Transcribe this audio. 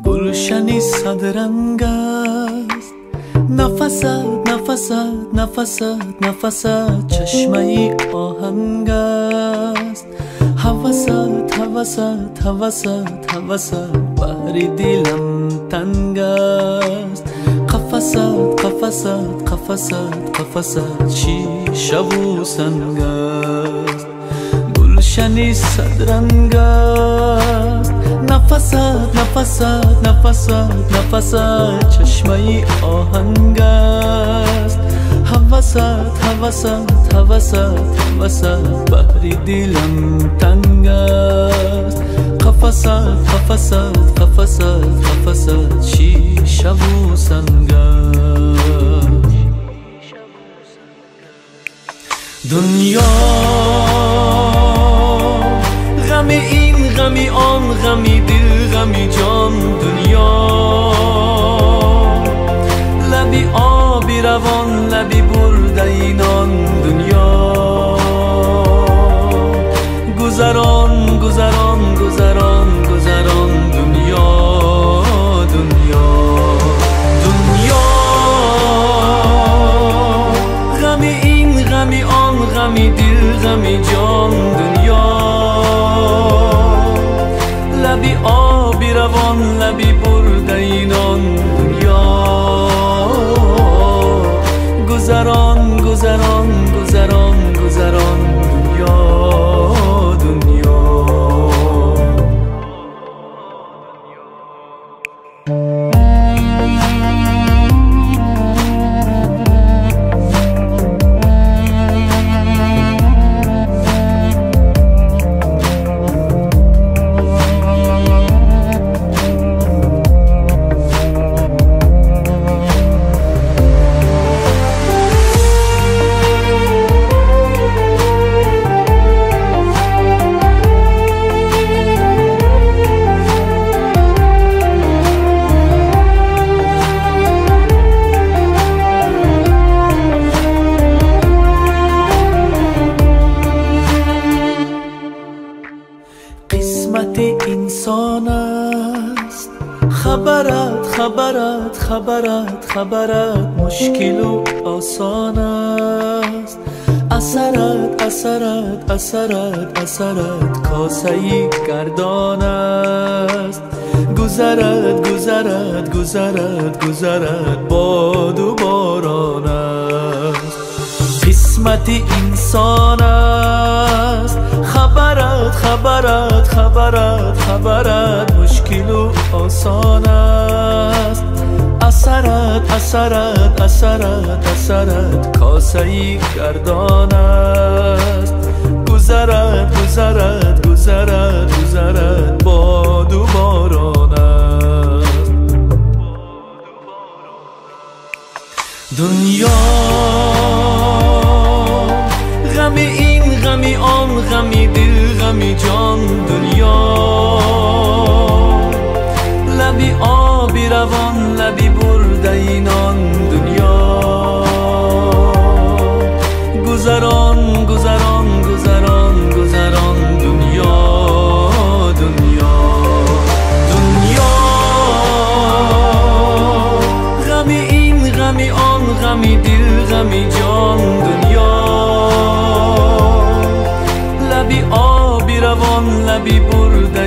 گلشنی صدرنگ است، نفست نفست نفست نفست چشمه آهنگ است. هوست هوست هوست هوست بحر دلم تنگ است. قفست قفست قفست قفست شیشه و سنگ است. گلشنی صدرنگ است، نفست نفست نفست نفست چشمه آهنگ است. هوست هوست هوست هوست بحر دلم تنگ است. قفست قفست قفست قفست شیشه و سنگ است. دنیا غم این غمی آن غمی دل غمی جان. دنیا لبی آبی روان لبی برده اینان. دنیا گذران گذران گذران گذران. دنیا دنیا دنیا غمی این غمی آن غمی دل غمی جان. دنیا لبی آبی روان لبی برده اینان. دنیا گذران گذران گذران گذران. دنیا دنیا قسمت انسان است. خبرت خبرت خبرت خبرت مشکل و آسان است. اثرت اثرت اثرت اثرت کاسه گردان است. گذرت گذرت گذرت گذرت باد و باران است. قسمت انسان است. خبرت خبرت خبرت خبرت مشکل و آسان است. اثرت اثرت اثرت اثرت کاسه گردان است. گذرت گذرت گذرت گذرت باد و باران است. دنیا غمی این غمی آن غمی دل غمی جان. دنیا لبی آبی روان لبی برده اینان. دنیا گذران گذران گذران گذران. دنیا دنیا دنیا غمی این غمی آن غمی دل غمی جان. دنیا لبی آبی روان لبی برده